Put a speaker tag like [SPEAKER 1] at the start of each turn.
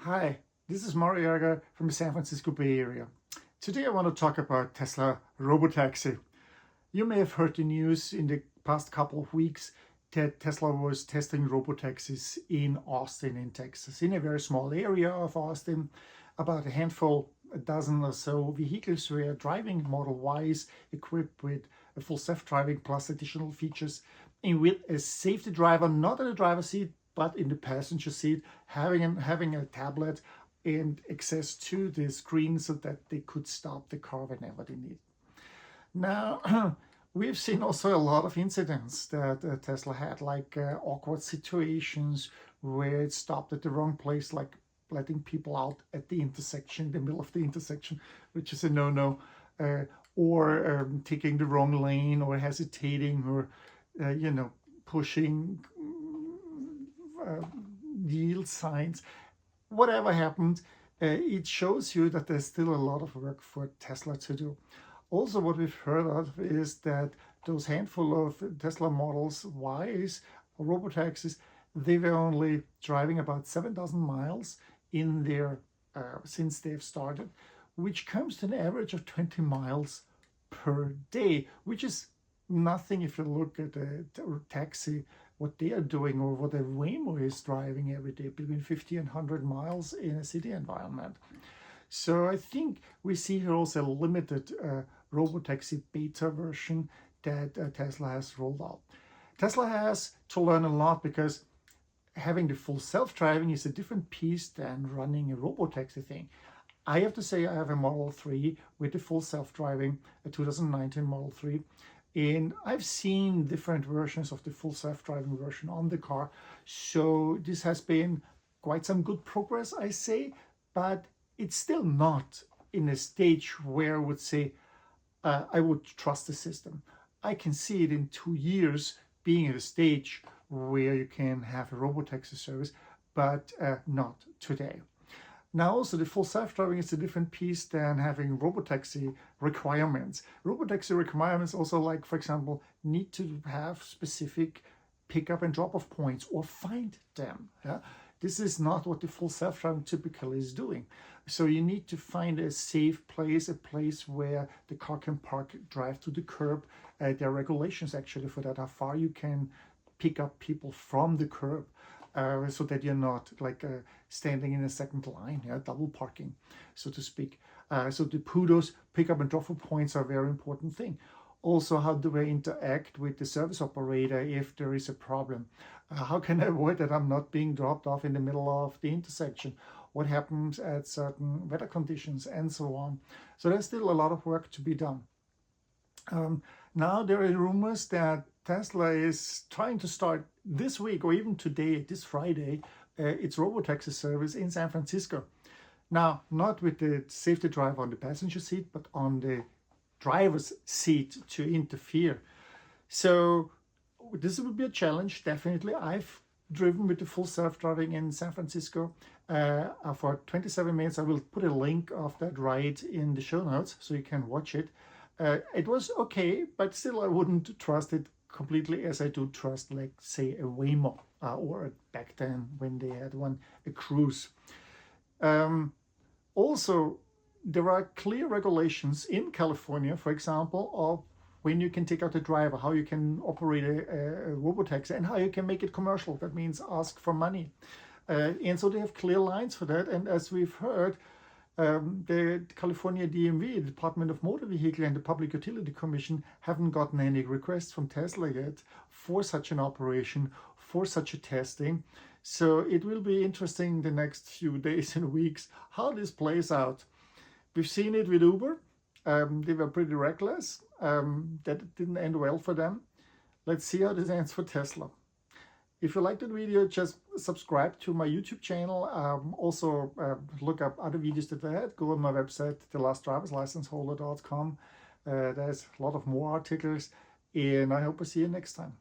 [SPEAKER 1] Hi, this is Mario from the San Francisco Bay Area. Today I want to talk about Tesla Robotaxi. You may have heard the news in the past couple of weeks that Tesla was testing robotaxis in Austin in Texas, in a very small area of Austin. About a dozen or so vehicles were driving Model Ys equipped with a full self-driving plus additional features, and with a safety driver not in the driver's seat but in the passenger seat, having a tablet and access to the screen so that they could stop the car whenever they need. Now, we've seen also a lot of incidents that Tesla had, like awkward situations where it stopped at the wrong place, like letting people out at the intersection, the middle of the intersection, which is a no-no, or taking the wrong lane, or hesitating, or pushing yield signs. Whatever happened, it shows you that there's still a lot of work for Tesla to do. Also, what we've heard of is that those handful of Tesla Models Ys, or robotaxis, they were only driving about 7,000 miles in their since they've started, which comes to an average of 20 miles per day, which is nothing if you look at a taxi, what they are doing, or what a Waymo is driving every day, between 50 and 100 miles in a city environment. So I think we see here also a limited robotaxi beta version that Tesla has rolled out. Tesla has to learn a lot, because having the full self-driving is a different piece than running a robotaxi thing. I have to say, I have a Model 3 with the full self-driving, a 2019 Model 3. And I've seen different versions of the full self-driving version on the car. So this has been quite some good progress, I say, but it's still not in a stage where I would say I would trust the system. I can see it in 2 years being at a stage where you can have a robotaxi service, but not today. Now also, the full self-driving is a different piece than having robotaxi requirements. Robotaxi requirements also, like, for example, need to have specific pickup and drop-off points or find them. Yeah? This is not what the full self-driving typically is doing. So you need to find a safe place, a place where the car can park, drive to the curb. There are regulations actually for that, how far you can pick up people from the curb. So that you're not like standing in a second line, double parking, so to speak. So the PUDOs, pick-up and drop-off points, are a very important thing. Also, how do I interact with the service operator if there is a problem? How can I avoid that I'm not being dropped off in the middle of the intersection? What happens at certain weather conditions, and so on. So there's still a lot of work to be done. Now there are rumors that Tesla is trying to start this week, or even today, this Friday, its robotaxi service in San Francisco. Now, not with the safety driver on the passenger seat, but on the driver's seat to interfere. So this will be a challenge, definitely. I've driven with the full self-driving in San Francisco for 27 minutes. I will put a link of that ride in the show notes so you can watch it. It was okay, but still I wouldn't trust it completely as I do trust, like, say, a Waymo, or back then when they had one, a Cruise. Also, there are clear regulations in California, for example, of when you can take out a driver, how you can operate a robotaxi, and how you can make it commercial. That means ask for money. And so they have clear lines for that. And as we've heard, the California DMV, the Department of Motor Vehicle, and the Public Utility Commission haven't gotten any requests from Tesla yet for such an operation, for such a testing. So it will be interesting the next few days and weeks how this plays out. We've seen it with Uber. They were pretty reckless. That didn't end well for them. Let's see how this ends for Tesla. If you liked the video, just subscribe to my YouTube channel. Also, look up other videos that I had. Go on my website, thelastdriverslicenseholder.com. There's a lot of more articles, and I hope I see you next time.